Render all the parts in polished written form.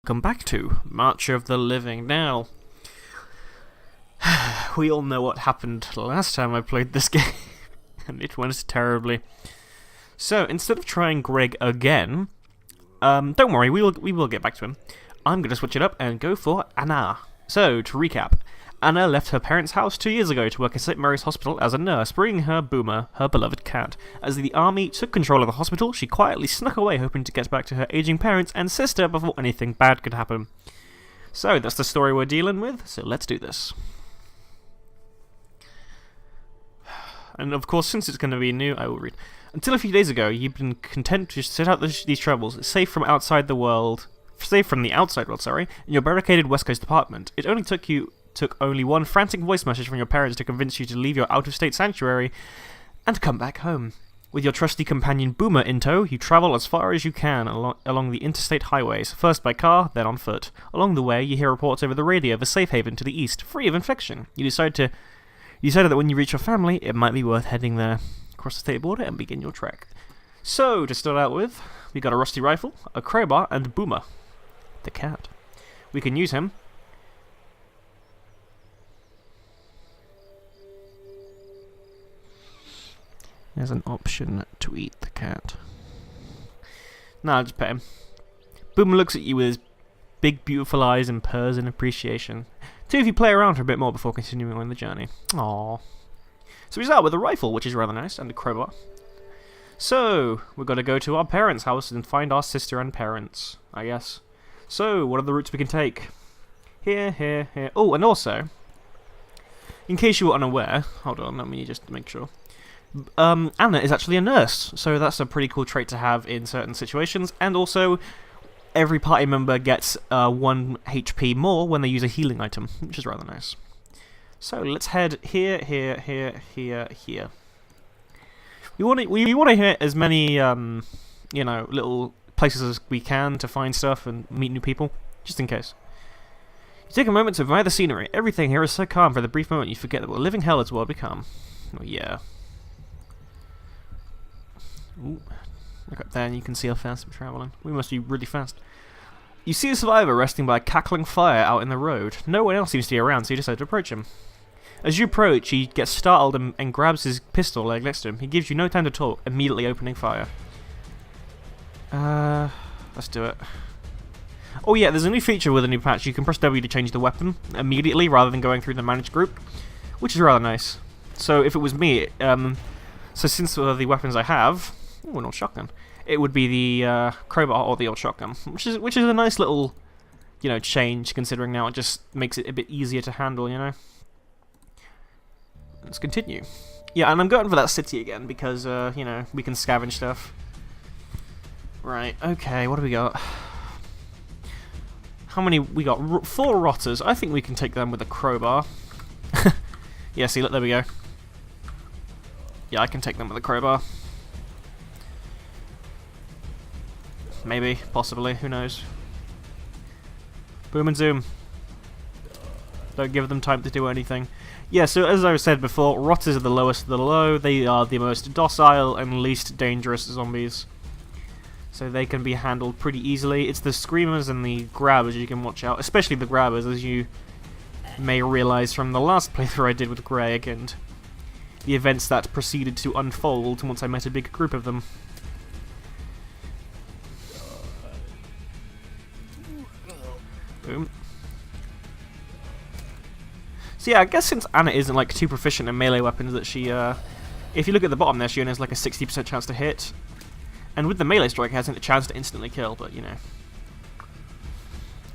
welcome back to March of the Living. Now, we all know what happened last time I played this game, and it went terribly. So, instead of trying Greg again, don't worry, we will get back to him. I'm going to switch it up and go for Anna. So, to recap, Anna left her parents' house 2 years ago to work at St. Mary's Hospital as a nurse, bringing her Boomer, her beloved cat. As the army took control of the hospital, she quietly snuck away, hoping to get back to her aging parents and sister before anything bad could happen. So, that's the story we're dealing with, so let's do this. And of course, since it's going to be new, I will read. Until a few days ago, you've been content to sit out these troubles, safe from the outside world, in your barricaded West Coast apartment. It only took only one frantic voice message from your parents to convince you to leave your out-of-state sanctuary and come back home. With your trusty companion Boomer in tow, you travel as far as you can along the interstate highways, first by car, then on foot. Along the way, you hear reports over the radio of a safe haven to the east, free of infection. You decided that when you reach your family, it might be worth heading there, across the state border, and begin your trek. So, to start out with, we got a rusty rifle, a crowbar, and Boomer, the cat. We can use him. There's an option to eat the cat. Nah, just pet him. Boomer looks at you with his big, beautiful eyes and purrs in appreciation. Two of you play around for a bit more before continuing on the journey. Aww. So we start with a rifle, which is rather nice, and a crowbar. So, we're going to go to our parents' house and find our sister and parents, I guess. So, what are the routes we can take? Here, here, here. Oh, and also, in case you were unaware, hold on, let me just make sure. Anna is actually a nurse, so that's a pretty cool trait to have in certain situations, and also, every party member gets 1 HP more when they use a healing item, which is rather nice. So let's head here, here, here, here, here. We want to hit as many, little places as we can to find stuff and meet new people, just in case. You take a moment to admire the scenery. Everything here is so calm. For the brief moment, you forget that what living hell is world become. Oh yeah. Ooh. Look up there and you can see how fast we're travelling. We must be really fast. You see a survivor resting by a cackling fire out in the road. No one else seems to be around, so you decide to approach him. As you approach, he gets startled and grabs his pistol leg next to him. He gives you no time to talk, immediately opening fire. Let's do it. Oh yeah, there's a new feature with a new patch. You can press W to change the weapon immediately rather than going through the managed group, which is rather nice. So if it was me, so since the weapons I have... Oh, an old shotgun. It would be the crowbar or the old shotgun, which is a nice little, change. Considering now it just makes it a bit easier to handle. Let's continue. Yeah, and I'm going for that city again because we can scavenge stuff. Right. Okay. What do we got? How many we got? 4 rotters. I think we can take them with a crowbar. Yeah. See, look, there we go. Yeah, I can take them with a crowbar. Maybe, possibly, who knows. Boom and zoom. Don't give them time to do anything. Yeah, so as I said before, rotters are the lowest of the low. They are the most docile and least dangerous zombies. So they can be handled pretty easily. It's the screamers and the grabbers you can watch out. Especially the grabbers, as you may realise from the last playthrough I did with Greg and the events that proceeded to unfold once I met a big group of them. Boom. So yeah, I guess since Anna isn't like too proficient in melee weapons, that she, if you look at the bottom there, she only has like a 60% chance to hit, and with the melee strike, it has a chance to instantly kill. But and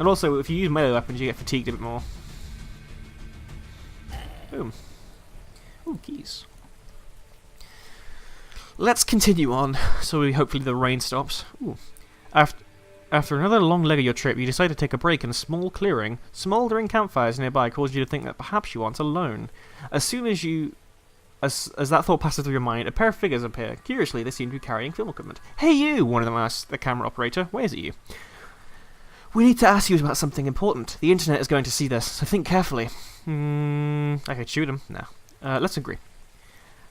also if you use melee weapons, you get fatigued a bit more. Boom. Ooh, keys. Let's continue on. So hopefully the rain stops. Ooh. After another long leg of your trip, you decide to take a break in a small clearing. Smouldering campfires nearby cause you to think that perhaps you aren't alone. As soon as that thought passes through your mind, a pair of figures appear. Curiously, they seem to be carrying film equipment. Hey you! One of them asks the camera operator. Where is it you? We need to ask you about something important. The internet is going to see this, so think carefully. I could shoot him. No. Let's agree.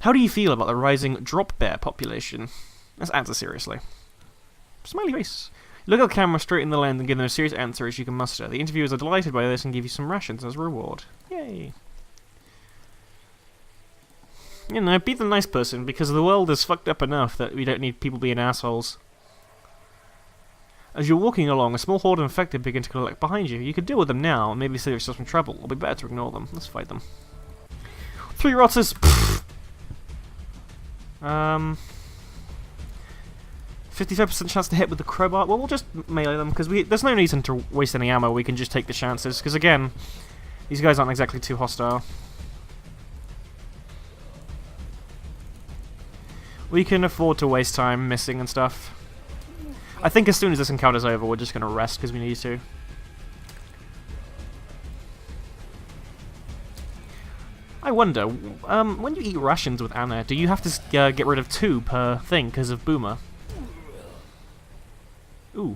How do you feel about the rising drop bear population? Let's answer seriously. Smiley face. Look at the camera straight in the lens and give them as serious answer as you can muster. The interviewers are delighted by this and give you some rations as a reward. Yay. You know, be the nice person, because the world is fucked up enough that we don't need people being assholes. As you're walking along, a small horde of infected begin to collect behind you. You could deal with them now and maybe save yourself some trouble. It'll be better to ignore them. Let's fight them. 3 rotters! 55% chance to hit with the crowbar. Well, we'll just melee them, because there's no reason to waste any ammo. We can just take the chances, because again, these guys aren't exactly too hostile. We can afford to waste time missing and stuff. I think as soon as this encounter's over, we're just going to rest because we need to. I wonder, when you eat rations with Anna, do you have to get rid of 2 per thing because of Boomer? Ooh.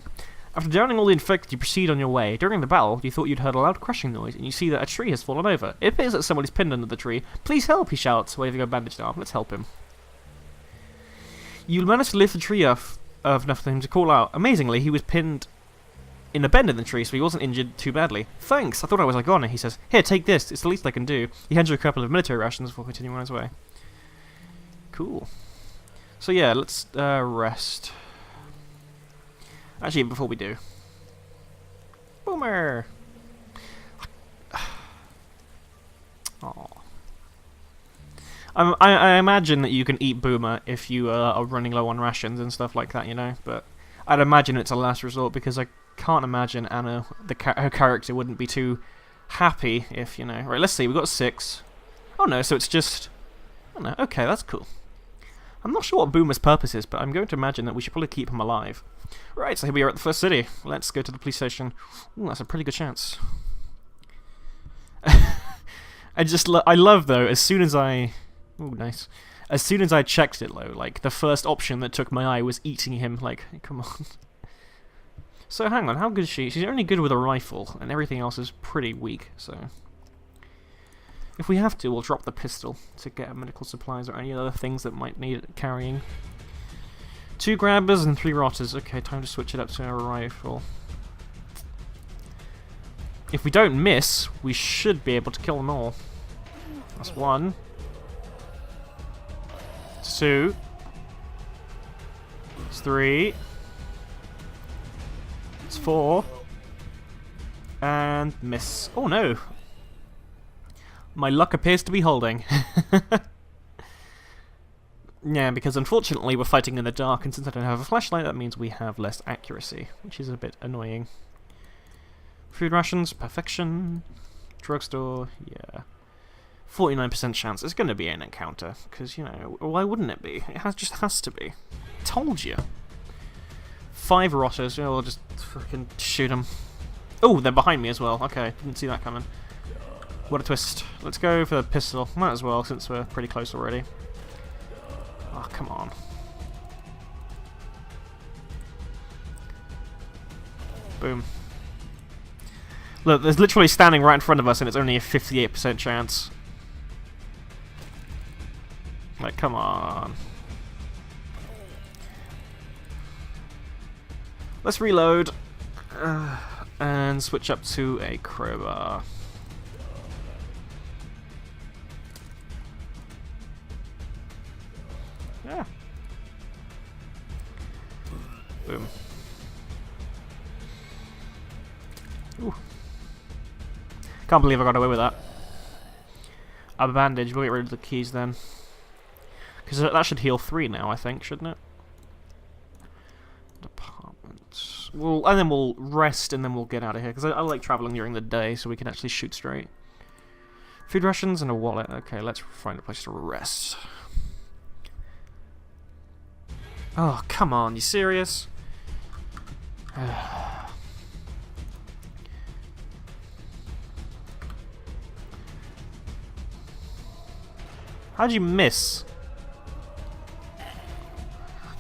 After downing all the infected, you proceed on your way. During the battle, you thought you'd heard a loud crashing noise, and you see that a tree has fallen over. It appears that somebody's pinned under the tree. Please help, he shouts, waving a bandaged arm. Let's help him. You managed to lift the tree off enough for him to call out. Amazingly, he was pinned in a bend in the tree, so he wasn't injured too badly. Thanks, I thought I was a goner, he says. Here, take this, it's the least I can do. He hands you a couple of military rations before continuing on his way. Cool. So yeah, let's rest. Actually, before we do. Boomer! Aww. I imagine that you can eat Boomer if you are running low on rations and stuff like that, you know, but I'd imagine it's a last resort because I can't imagine Anna, her character, wouldn't be too happy if, you know... Right, let's see, we've got 6. Oh no, so it's just... Oh no, okay, that's cool. I'm not sure what Boomer's purpose is, but I'm going to imagine that we should probably keep him alive. Right, so here we are at the first city. Let's go to the police station. Ooh, that's a pretty good chance. I love, though, as soon as I... Ooh, nice. As soon as I checked it, though, like, the first option that took my eye was eating him, like, come on. So, hang on, how good is she? She's only good with a rifle, and everything else is pretty weak, so... If we have to, we'll drop the pistol to get medical supplies or any other things that might need carrying. 2 grabbers and 3 rotters. Okay, time to switch it up to a rifle. If we don't miss, we should be able to kill them all. That's 1. 2. It's 3. It's 4. And miss. Oh no! My luck appears to be holding. Yeah, because unfortunately we're fighting in the dark, and since I don't have a flashlight, that means we have less accuracy, which is a bit annoying. Food rations, perfection. Drugstore, yeah. 49% chance. It's going to be an encounter, because, you know, why wouldn't it be? It just has to be. Told you. 5 rotters. Yeah, we'll just fucking shoot them. Oh, they're behind me as well. Okay, didn't see that coming. What a twist. Let's go for the pistol. Might as well, since we're pretty close already. Oh, come on. Boom. Look, there's literally standing right in front of us, and it's only a 58% chance. Like, come on. Let's reload. And switch up to a crowbar. Yeah. Boom. Ooh. Can't believe I got away with that. A bandage. We'll get rid of the keys then. Because that should heal 3 now, I think, shouldn't it? Department. And then we'll rest and then we'll get out of here. Because I like travelling during the day so we can actually shoot straight. Food rations and a wallet. Okay, let's find a place to rest. Oh, come on, you serious? How'd you miss?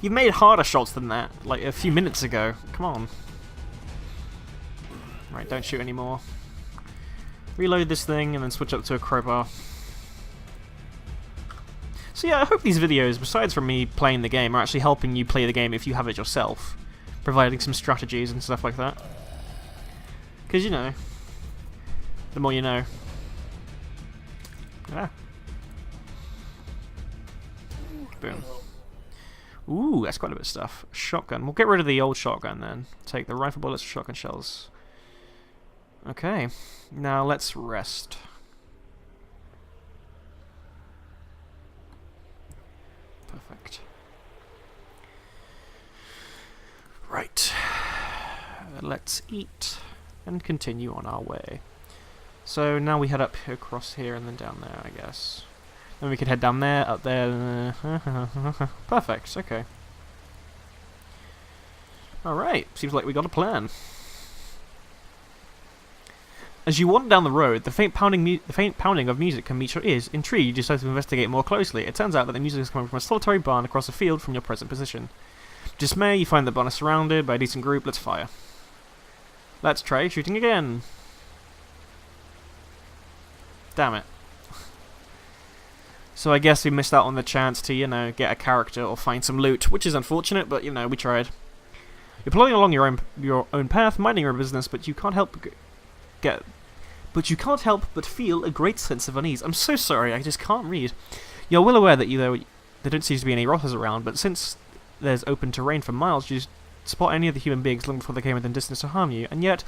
You made harder shots than that, like a few minutes ago. Come on. Right, don't shoot anymore. Reload this thing and then switch up to a crowbar. So yeah, I hope these videos, besides from me playing the game, are actually helping you play the game if you have it yourself. providing some strategies and stuff like that. Because, you know, the more you know. Ah. Boom. Ooh, that's quite a bit of stuff. Shotgun. We'll get rid of the old shotgun then. Take the rifle bullets, shotgun shells. Okay. Now let's rest. Perfect. Right. Let's eat and continue on our way. So now we head up across here and then down there, I guess. Then we can head down there, up there. Perfect, okay. Alright, seems like we got a plan. As you wander down the road, the faint pounding of music can meet your ears. Intrigued, you decide to investigate more closely. It turns out that the music is coming from a solitary barn across a field from your present position. Dismay, you find the barn is surrounded by a decent group. Let's fire. Let's try shooting again. Damn it. So I guess we missed out on the chance to, you know, get a character or find some loot, which is unfortunate, but, you know, we tried. You're plodding along your own path, minding your business, but you can't help but feel a great sense of unease. I'm so sorry, I just can't read. You're well aware that there don't seem to be any rotters around, but since there's open terrain for miles, you spot any of the human beings long before they came within distance to harm you, and yet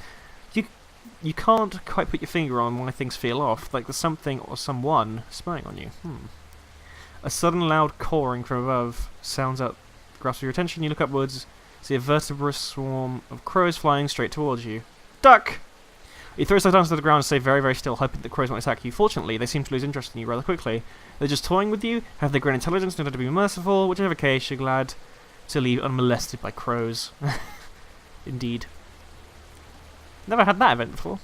you can't quite put your finger on why things feel off, like there's something or someone spying on you. A sudden loud cawing from above sounds out, grasps your attention. You look upwards, see a vertebrate swarm of crows flying straight towards you. Duck! You throw yourself down to the ground and stay very, very still, hoping the crows won't attack you. Fortunately, they seem to lose interest in you rather quickly. They're just toying with you, have they grown intelligence in order to be merciful? Whichever case, you're glad to leave unmolested by crows. Indeed. Never had that event before.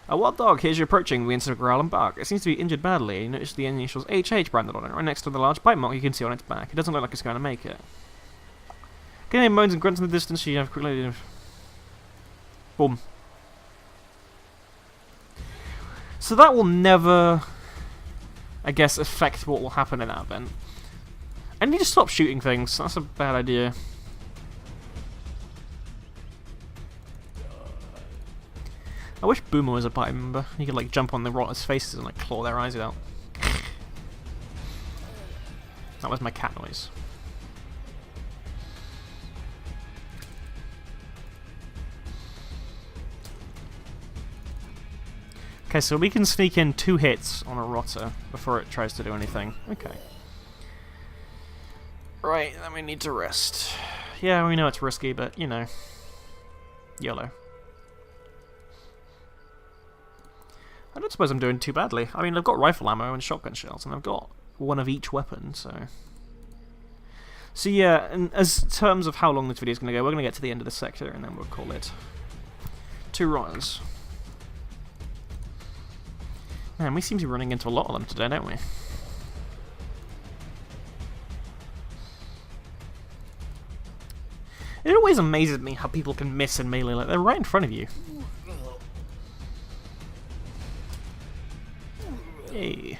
A wild dog hears you approaching, begins to growl and bark. It seems to be injured badly. You notice the initials HH branded on it, right next to the large bite mark you can see on its back. It doesn't look like it's going to make it. Getting moans and grunts in the distance, you have quickly... Boom. So that will never, I guess, affect what will happen in that event. I need to stop shooting things. That's a bad idea. I wish Boomer was a party member. He could like jump on the rotters' faces and like claw their eyes out. That was my cat noise. Okay, so we can sneak in 2 hits on a rotter before it tries to do anything. Okay. Right, then we need to rest. Yeah, we know it's risky, but, you know. YOLO. I don't suppose I'm doing too badly. I mean, I've got rifle ammo and shotgun shells, and I've got one of each weapon, so... So yeah, and as terms of how long this video is going to go, we're going to get to the end of the sector, and then we'll call it 2 rotters. Man, we seem to be running into a lot of them today, don't we? It always amazes me how people can miss in melee, like they're right in front of you. Hey.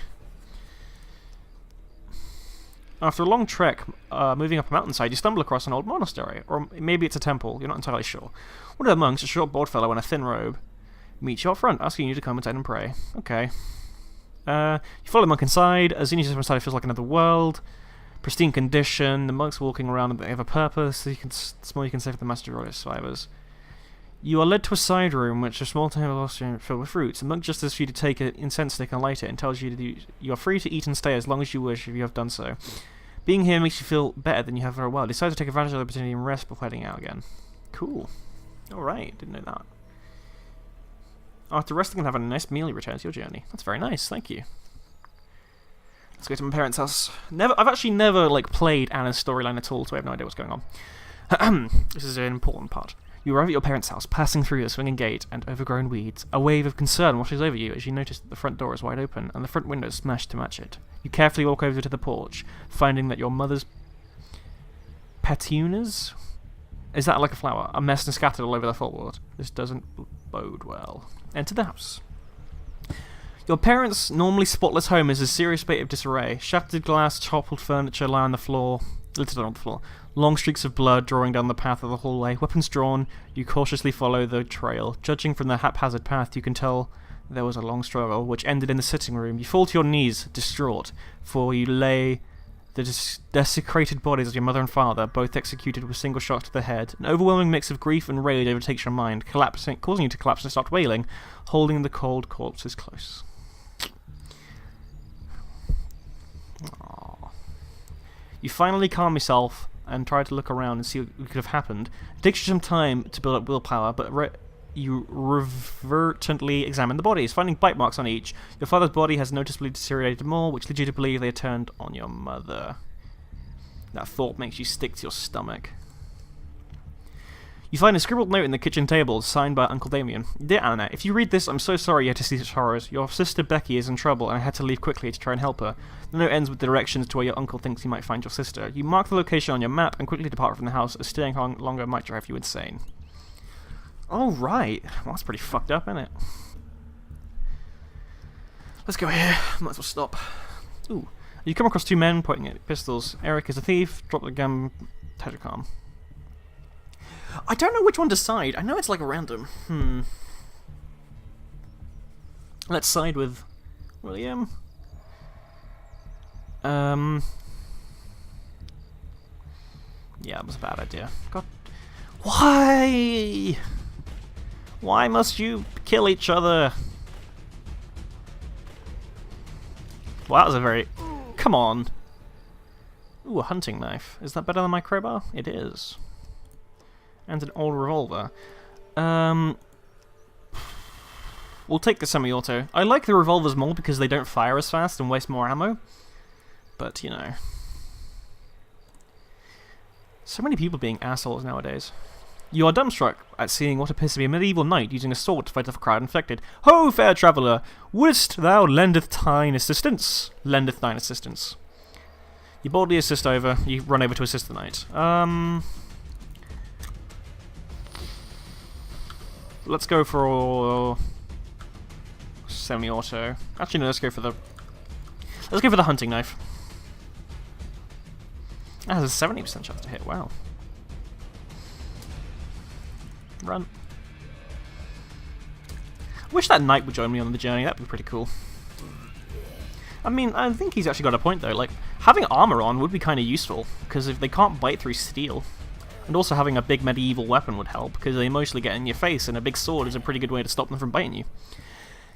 After a long trek, moving up a mountainside, you stumble across an old monastery, or maybe it's a temple, you're not entirely sure. One of the monks, a short bald fellow in a thin robe, meets you up front, asking you to come inside and pray. Okay. You follow the monk inside. As soon as you step inside, it feels like another world. Pristine condition. The monk's walking around and they have a purpose. So you can small you can save the master of survivors. You are led to a side room, which is a small table filled with fruits. The monk just asks you to take an incense stick and light it, and tells you you are free to eat and stay as long as you wish if you have done so. Being here makes you feel better than you have for a while. Decide to take advantage of the opportunity and rest before heading out again. Cool. Alright, didn't know that. After resting and having a nice meal, you return to your journey. That's very nice, thank you. Let's go to my parents' house. I've actually never like played Anna's storyline at all, so I have no idea what's going on. This is an important part. You arrive at your parents' house, passing through the swinging gate and overgrown weeds. A wave of concern washes over you as you notice that the front door is wide open and the front window is smashed to match it. You carefully walk over to the porch, finding that your mother's petunias? Is that like a flower? Are messed and scattered all over the floorboard. This doesn't bode well. Enter the house. Your parents' normally spotless home is a serious state of disarray. Shattered glass, toppled furniture lie on the floor. littered on the floor. Long streaks of blood drawing down the path of the hallway. Weapons drawn, you cautiously follow the trail. Judging from the haphazard path, you can tell there was a long struggle, which ended in the sitting room. You fall to your knees, distraught, for you lay the desecrated bodies of your mother and father, both executed with single shots to the head. An overwhelming mix of grief and rage overtakes your mind, causing you to collapse and start wailing, holding the cold corpses close. Aww. You finally calm yourself and try to look around and see what could have happened. It takes you some time to build up willpower, but you reverently examine the bodies, finding bite marks on each. Your father's body has noticeably deteriorated more, which leads you to believe they turned on your mother. That thought makes you stick to your stomach. You find a scribbled note in the kitchen table, signed by Uncle Damien. Dear Anna, if you read this, I'm so sorry you had to see such horrors. Your sister Becky is in trouble, and I had to leave quickly to try and help her. The note ends with the directions to where your uncle thinks you might find your sister. You mark the location on your map and quickly depart from the house, as staying longer might drive you insane. Oh, right. Well, that's pretty fucked up, isn't it? Let's go here. Might as well stop. Ooh. You come across two men pointing at pistols. Eric is a thief. Drop the gun. Tetracom. I don't know which one to side. I know it's like a random. Let's side with William. Yeah, that was a bad idea. God. Why? Why must you kill each other? Well, that was a very... Come on. Ooh, a hunting knife. Is that better than my crowbar? It is. And an old revolver. We'll take the semi-auto. I like the revolvers more because they don't fire as fast and waste more ammo. But, you know. So many people being assholes nowadays. You are dumbstruck at seeing what appears to be a medieval knight using a sword to fight off a crowd infected. Ho, fair traveller! Wouldst thou lendeth thine assistance? Lendeth thine assistance. You boldly assist over. You run over to assist the knight. Let's go for semi-auto. Actually, no. Let's go for the hunting knife. That has a 70% chance to hit. Wow. Run. Wish that knight would join me on the journey. That'd be pretty cool. I mean, I think he's actually got a point though. Like, having armor on would be kind of useful because if they can't bite through steel, and also having a big medieval weapon would help because they mostly get in your face, and a big sword is a pretty good way to stop them from biting you.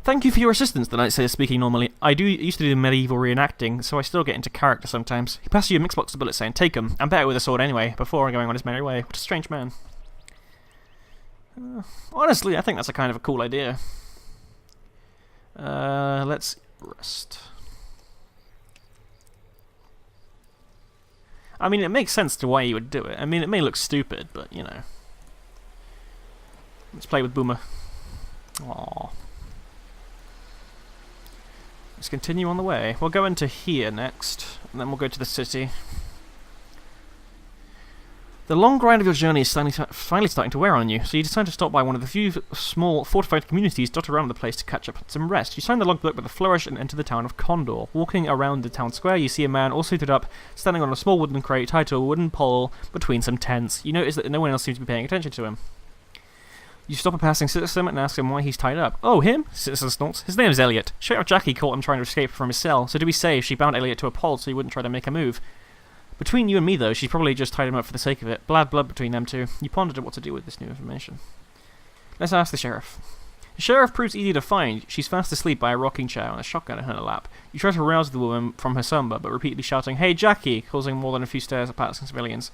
Thank you for your assistance, the knight says, speaking normally. I used to do medieval reenacting, so I still get into character sometimes. He passes you a mixed box of bullets saying, take 'em. I'm better with a sword anyway, before going on his merry way. What a strange man. Honestly, I think that's a kind of a cool idea. Let's rest. I mean, it makes sense to why you would do it. I mean, it may look stupid, but, you know. Let's play with Boomer. Aww. Let's continue on the way. We'll go into here next, and then we'll go to the city. The long grind of your journey is finally starting to wear on you, so you decide to stop by one of the few small fortified communities dotted around the place to catch up on some rest. You sign the logbook with a flourish and enter the town of Condor. Walking around the town square, you see a man all suited up, standing on a small wooden crate tied to a wooden pole between some tents. You notice that no one else seems to be paying attention to him. You stop a passing citizen and ask him why he's tied up. Oh, him? Citizen snorts. His name's Elliot. Sheriff Jackie caught him trying to escape from his cell, so to be safe, she bound Elliot to a pole so he wouldn't try to make a move. Between you and me, though, she's probably just tied him up for the sake of it. Bad blood between them two. You pondered what to do with this new information. Let's ask the sheriff. The sheriff proves easy to find. She's fast asleep by a rocking chair on a shotgun in her lap. You try to rouse the woman from her slumber, but repeatedly shouting, "Hey, Jackie!" causing more than a few stares at passing civilians.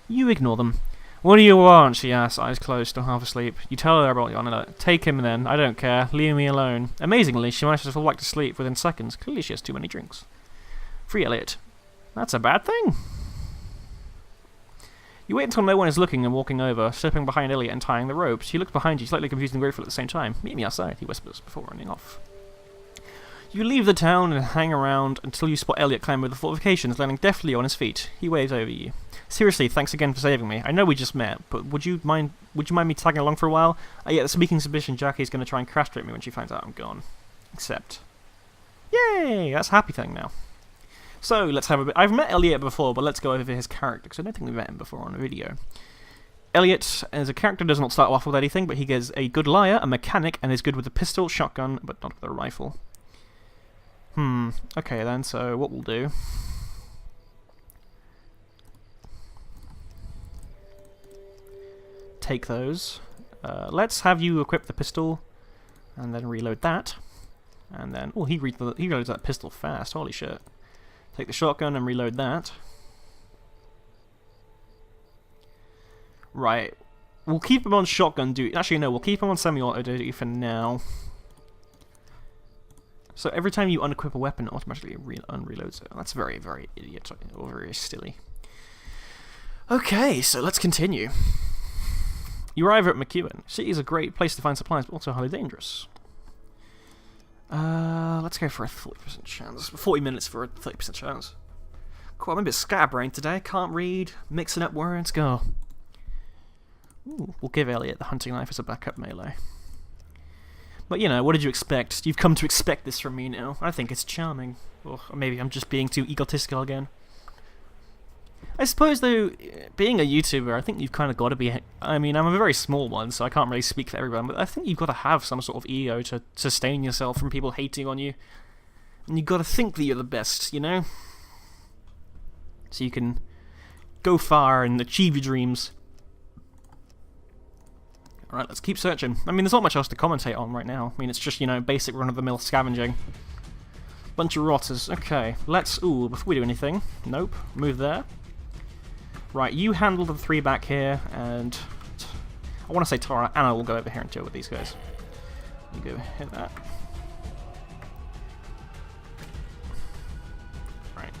You ignore them. What do you want? She asks, eyes closed, still half asleep. You tell her about your honor. Take him then. I don't care. Leave me alone. Amazingly, she manages to fall back to sleep within seconds. Clearly she has too many drinks. Free Elliot. That's a bad thing. You wait until no one is looking and walking over, slipping behind Elliot and tying the ropes. He looks behind you, slightly confused and grateful at the same time. Meet me outside, he whispers, before running off. You leave the town and hang around until you spot Elliot climb over the fortifications, landing deftly on his feet. He waves over you. Seriously, thanks again for saving me. I know we just met, but would you mind me tagging along for a while? I get the sneaking suspicion Jackie's going to try and castrate me when she finds out I'm gone. Except... Yay! That's a happy thing now. So, let's have a bit... I've met Elliot before, but let's go over his character, because I don't think we've met him before on a video. Elliot, as a character, does not start off with anything, but he is a good liar, a mechanic, and is good with a pistol, shotgun, but not with a rifle. Okay then, so what we'll do... Take those. Let's have you equip the pistol, and then reload that. And then... Oh, he reloads that pistol fast, holy shit. Take the shotgun and reload that. Right. We'll keep him on shotgun duty. Actually, no, we'll keep him on semi-auto duty for now. So every time you unequip a weapon, it automatically unreloads it. That's very, very idiot, or very silly. Okay, so let's continue. You arrive at McEwen. City is a great place to find supplies, but also highly dangerous. Let's go for a 40% chance. 40 minutes for a 30% chance. Cool, I'm a bit scatterbrained today. Can't read, mixing up words, go. Ooh, we'll give Elliot the hunting knife as a backup melee. But you know, what did you expect? You've come to expect this from me now. I think it's charming. Or maybe I'm just being too egotistical again. I suppose, though, being a YouTuber, I think you've kind of got to be... I mean, I'm a very small one, so I can't really speak for everyone, but I think you've got to have some sort of ego to sustain yourself from people hating on you. And you've got to think that you're the best, you know? So you can go far and achieve your dreams. Alright, let's keep searching. I mean, there's not much else to commentate on right now. I mean, it's just, you know, basic run-of-the-mill scavenging. Bunch of rotters. Okay, let's... Ooh, before we do anything... Nope. Move there. Right, you handle the 3 back here, and... I want to say Tara. Anna will go over here and deal with these guys. You go hit that. Right.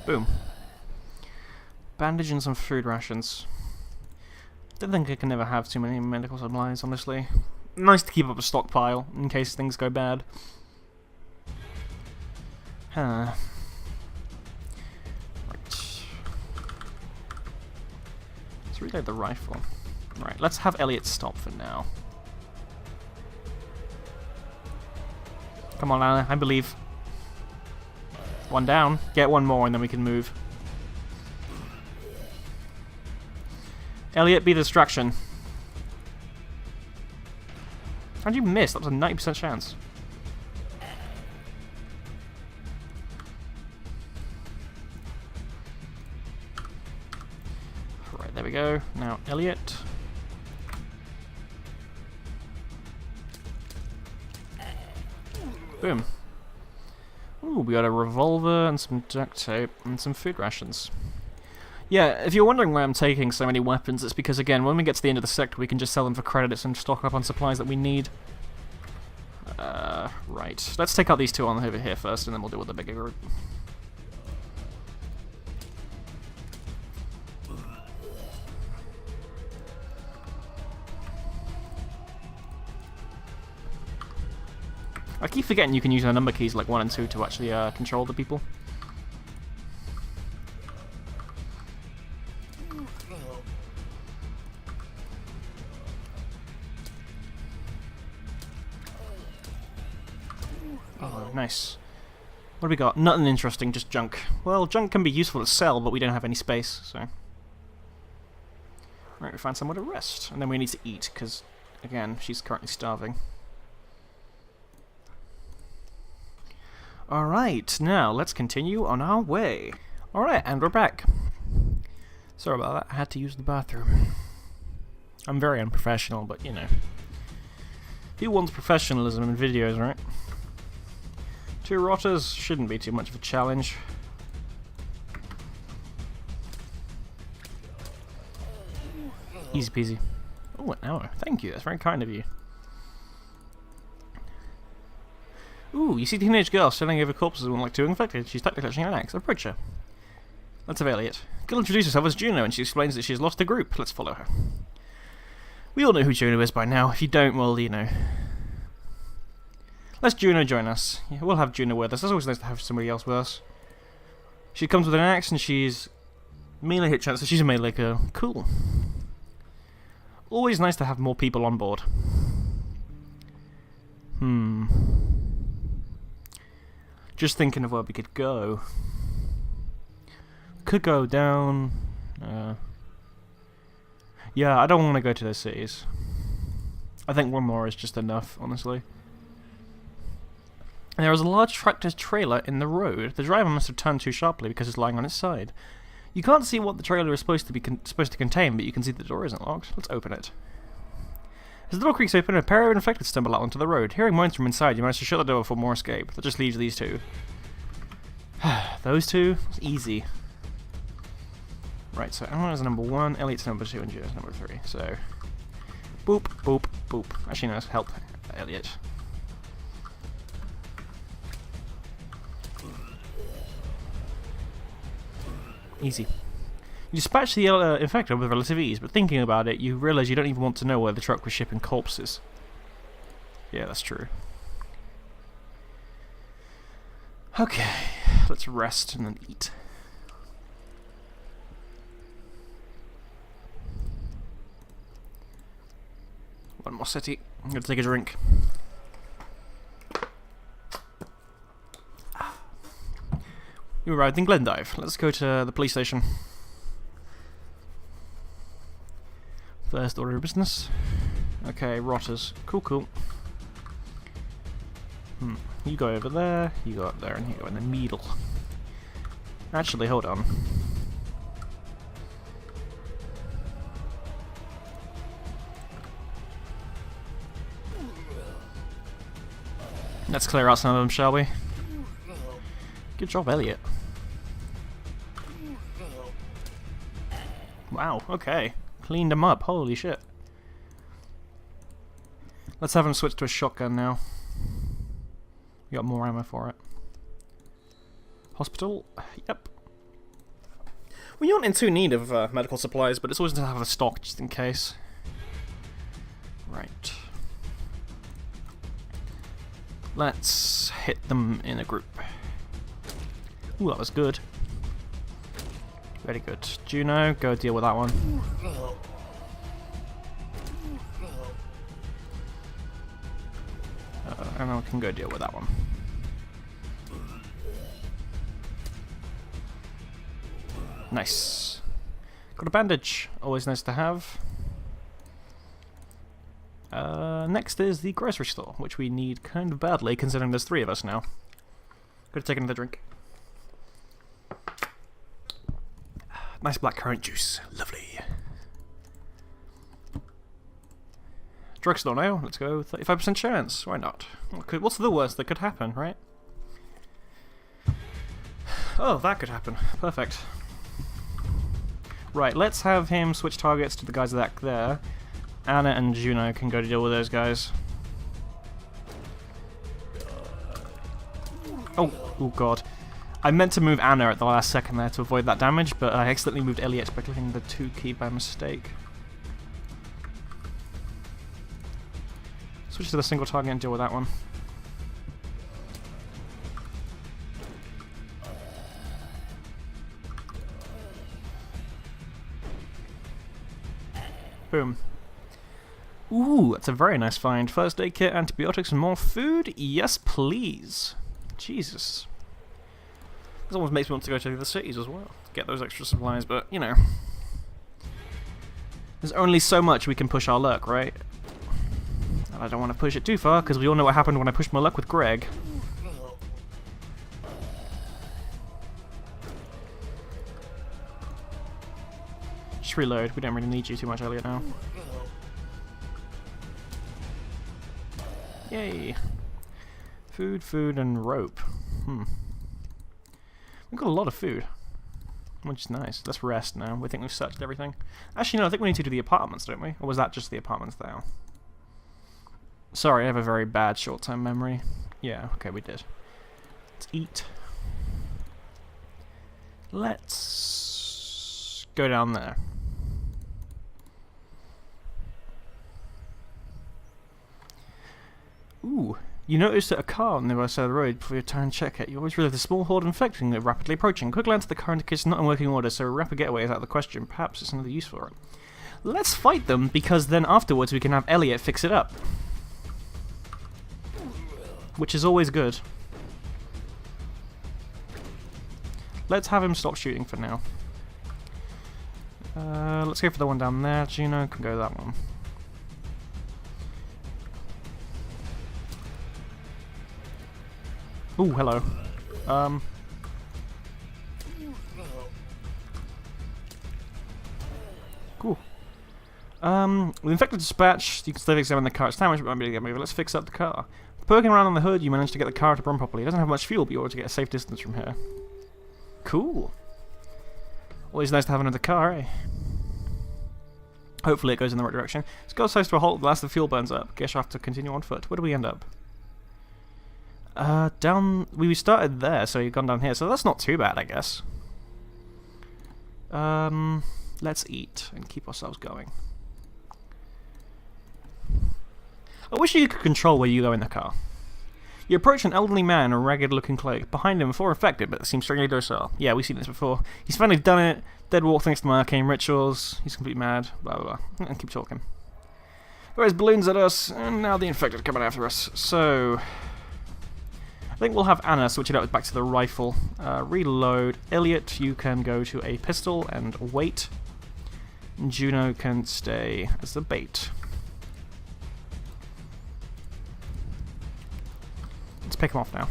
Boom. Bandage and some food rations. Don't think I can ever have too many medical supplies, honestly. Nice to keep up a stockpile, in case things go bad. Huh. Right. Let's reload the rifle. Right, let's have Elliot stop for now. Come on, Anna, I believe. One down. Get one more and then we can move. Elliot, be the distraction. How'd you miss? That was a 90% chance. Right, there we go. Now, Elliot. Boom. Ooh, we got a revolver and some duct tape and some food rations. Yeah, if you're wondering why I'm taking so many weapons, it's because, again, when we get to the end of the sector, we can just sell them for credits and stock up on supplies that we need. Right. Let's take out these two on over here first, and then we'll deal with the bigger group. I keep forgetting you can use the number keys like 1 and 2 to actually control the people. Oh, nice. What do we got? Nothing interesting, just junk. Well, junk can be useful to sell, but we don't have any space, so... Right, we find somewhere to rest. And then we need to eat, because, again, she's currently starving. Alright, now let's continue on our way. Alright, and we're back. Sorry about that, I had to use the bathroom. I'm very unprofessional, but you know. Who wants professionalism in videos, right? 2 rotters shouldn't be too much of a challenge. Easy peasy. Oh, an hour. Thank you, that's very kind of you. Ooh, you see the teenage girl standing over corpses and like 2 infected. She's tightly clutching an axe. Approach her. Let's have Elliot. Girl introduces herself as Juno and she explains that she has lost the group. Let's follow her. We all know who Juno is by now. If you don't, well, you know. Let's Juno join us. Yeah, we'll have Juno with us. It's always nice to have somebody else with us. She comes with an axe and she's melee hit chance, so she's a melee girl. Cool. Always nice to have more people on board. Just thinking of where we could go. Could go down. Yeah, I don't want to go to those cities. I think one more is just enough, honestly. There is a large tractor trailer in the road. The driver must have turned too sharply because it's lying on its side. You can't see what the trailer is supposed to contain, but you can see the door isn't locked. Let's open it. As the door creaks open, a pair of infected stumble out onto the road. Hearing moans from inside, you manage to shut the door for more escape. That just leaves these two. Those two? It's easy. Right, so Anna's number 1, Elliot's number 2, and Gio's number 3. So, boop, boop, boop. Actually, no, help Elliot. Easy. You dispatch the infected with relative ease, but thinking about it, you realise you don't even want to know where the truck was shipping corpses. Yeah, that's true. Okay, let's rest and then eat. One more city. I'm going to take a drink. You arrived in Glendive. Let's go to the police station. First order of business. Okay, rotters. Cool, cool. You go over there, you go up there, and you go in the middle. Actually, hold on. Let's clear out some of them, shall we? Good job, Elliot. Wow, okay. Cleaned him up, holy shit. Let's have him switch to a shotgun now. We got more ammo for it. Hospital? Yep. We aren't in too need of medical supplies, but it's always nice to have a stock just in case. Right. Let's hit them in a group. Ooh, that was good. Very good. Juno, go deal with that one. And I can go deal with that one. Nice. Got a bandage. Always nice to have. Next is the grocery store, which we need kind of badly, considering there's 3 of us now. Gotta take another drink. Nice blackcurrant juice. Lovely. Drugstore now. Let's go. 35% chance. Why not? What's the worst that could happen, right? Oh, that could happen. Perfect. Right, let's have him switch targets to the guys back there. Anna and Juno can go to deal with those guys. Oh god. I meant to move Anna at the last second there to avoid that damage, but I accidentally moved Elliot by clicking the 2 key by mistake. Switch to the single target and deal with that one. Boom. Ooh, that's a very nice find. First aid kit, antibiotics, and more food? Yes, please. Jesus. This almost makes me want to go to the cities as well. Get those extra supplies, but, you know. There's only so much we can push our luck, right? And I don't want to push it too far, because we all know what happened when I pushed my luck with Greg. Just reload. We don't really need you too much earlier now. Yay. Food, food, and rope. We've got a lot of food, which is nice. Let's rest now. We think we've searched everything. Actually, no, I think we need to do the apartments, don't we? Or was that just the apartments now? Sorry, I have a very bad short-term memory. Yeah, okay, we did. Let's eat. Let's go down there. Ooh. You notice that a car on the other side of the road before you turn and check it. You always realize a small horde of infected and rapidly approaching. Quick glance at the car indicates not in working order, so a rapid getaway is out of the question. Perhaps it's another use for it. Let's fight them, because then afterwards we can have Elliot fix it up. Which is always good. Let's have him stop shooting for now. Let's go for the one down there. Juno can go that one. Ooh, hello. Cool. With infected dispatch, you can still examine the car. It's damaged, but might be able to get moving. Let's fix up the car. Poking around on the hood, you managed to get the car to run properly. It doesn't have much fuel, but you're able to get a safe distance from here. Cool. Always nice to have another car, eh? Hopefully it goes in the right direction. Let's go close to a halt. The last of the fuel burns up. Guess I'll have to continue on foot. Where do we end up? Down... We started there, so you've gone down here. So that's not too bad, I guess. Let's eat and keep ourselves going. I wish you could control where you go in the car. You approach an elderly man in a ragged-looking cloak. Behind him, 4 infected, but seems strangely docile. Yeah, we've seen this before. He's finally done it. Dead walk thanks to my arcane rituals. He's completely mad. Blah, blah, blah. And keep talking. Throws balloons at us, and now the infected are coming after us. So... I think we'll have Anna switch it out back to the rifle. Reload. Elliot, you can go to a pistol and wait. Juno can stay as the bait. Let's pick him off now.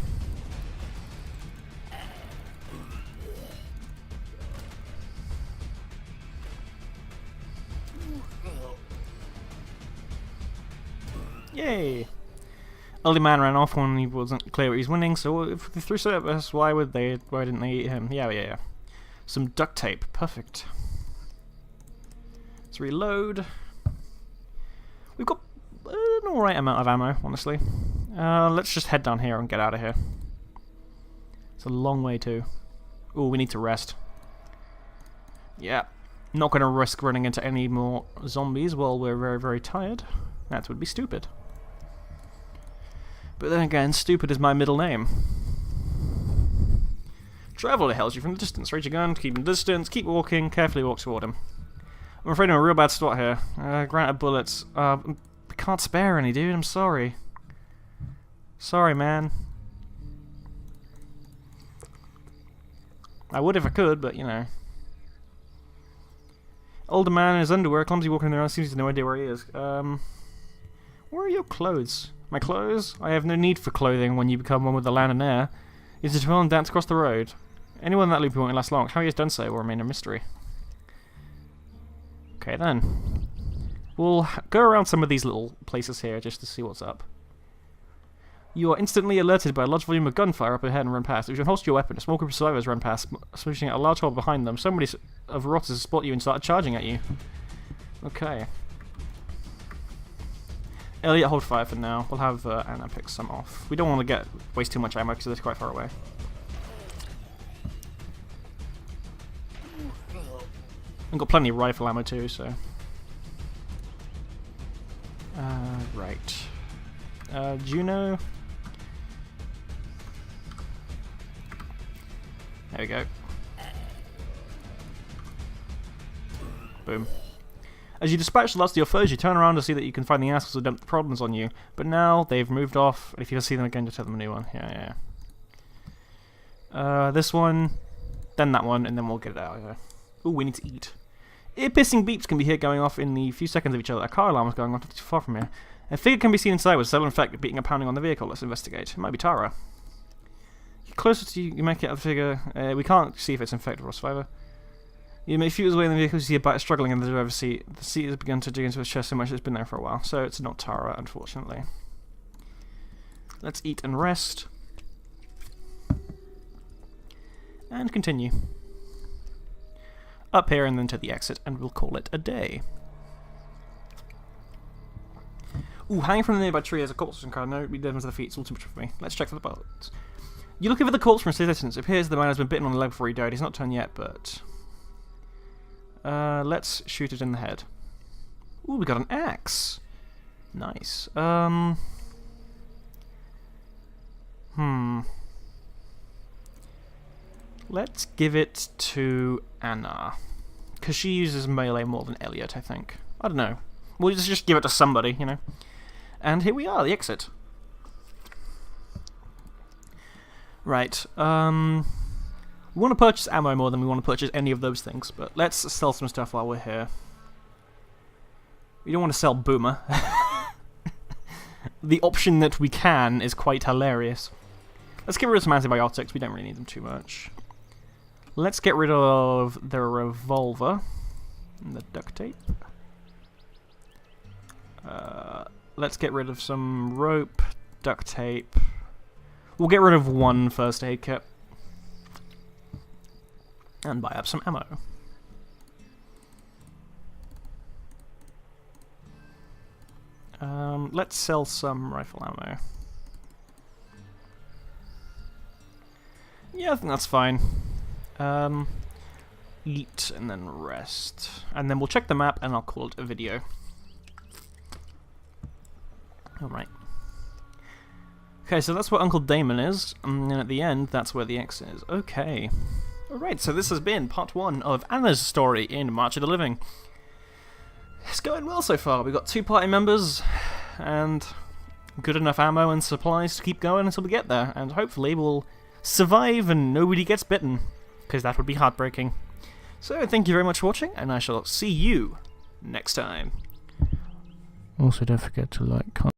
Yay! Elderly man ran off when he wasn't clear what he was winning, so if they threw service, why didn't they eat him? Yeah. Some duct tape. Perfect. Let's reload. We've got an alright amount of ammo, honestly. Let's just head down here and get out of here. It's a long way too. Ooh, we need to rest. Yeah. Not going to risk running into any more zombies while we're very, very tired. That would be stupid. But then again, stupid is my middle name. Traveler hails you from the distance. Raise your gun, keep in distance, keep walking, carefully walk toward him. I'm afraid I'm in a real bad spot here. Granted bullets. I can't spare any, dude. I'm sorry. Sorry, man. I would if I could, but you know. Older man in his underwear, clumsy walking around, seems to have no idea where he is. Where are your clothes? My clothes? I have no need for clothing when you become one with the land and air. Is it well and dance across the road? Anyone in that loop won't last long. How he has done so will remain a mystery. Okay then. We'll go around some of these little places here just to see what's up. You are instantly alerted by a large volume of gunfire up ahead and run past. If you holster your weapon, a small group of survivors run past, switching at a large hole behind them. Somebody of rotters spot you and started charging at you. Okay. Elliot, hold fire for now. We'll have Anna pick some off. We don't want to waste too much ammo because they're quite far away. We've got plenty of rifle ammo too, so... right. Juno. There we go. Boom. As you dispatch the last of your foes, you turn around to see that you can find the assholes who dumped the problems on you. But now they've moved off, and if you can see them again, just tell them a new one. Yeah. This one, then that one, and then we'll get it out of here. Ooh, we need to eat. Ear-piercing beeps can be heard going off in the few seconds of each other. A car alarm is going off not too far from here. A figure can be seen inside with several infected beating and pounding on the vehicle. Let's investigate. It might be Tara. The closer to you make it a figure, we can't see if it's infected or a survivor. You may fuse away in the vehicle, you see a bite struggling in the driver's seat. The seat has begun to dig into his chest so much it's been there for a while. So it's not Tara, unfortunately. Let's eat and rest. And continue. Up here and then to the exit, and we'll call it a day. Ooh, hanging from the nearby tree is a corpse and kind of no, we dead to the feet, it's all too much for me. Let's check for the bullets. You're looking for the corpse from a distance. It appears the man has been bitten on the leg before he died. He's not turned yet, but... let's shoot it in the head. Ooh, we got an axe. Nice. Let's give it to Anna. Because she uses melee more than Elliot, I think. I don't know. We'll just give it to somebody, you know. And here we are, the exit. Right, we want to purchase ammo more than we want to purchase any of those things, but let's sell some stuff while we're here. We don't want to sell Boomer. The option that we can is quite hilarious. Let's get rid of some antibiotics, we don't really need them too much. Let's get rid of the revolver and the duct tape. Let's get rid of some rope, duct tape. We'll get rid of one first aid kit. And buy up some ammo. Let's sell some rifle ammo. Yeah, I think that's fine. Eat and then rest. And then we'll check the map and I'll call it a video. Alright. Okay, so that's where Uncle Damon is, and then at the end, that's where the X is. Okay. Alright, so this has been part 1 of Anna's story in March of the Living. It's going well so far. We've got 2 party members, and good enough ammo and supplies to keep going until we get there, and hopefully we'll survive and nobody gets bitten, because that would be heartbreaking. So, thank you very much for watching, and I shall see you next time. Also, don't forget to like, comment,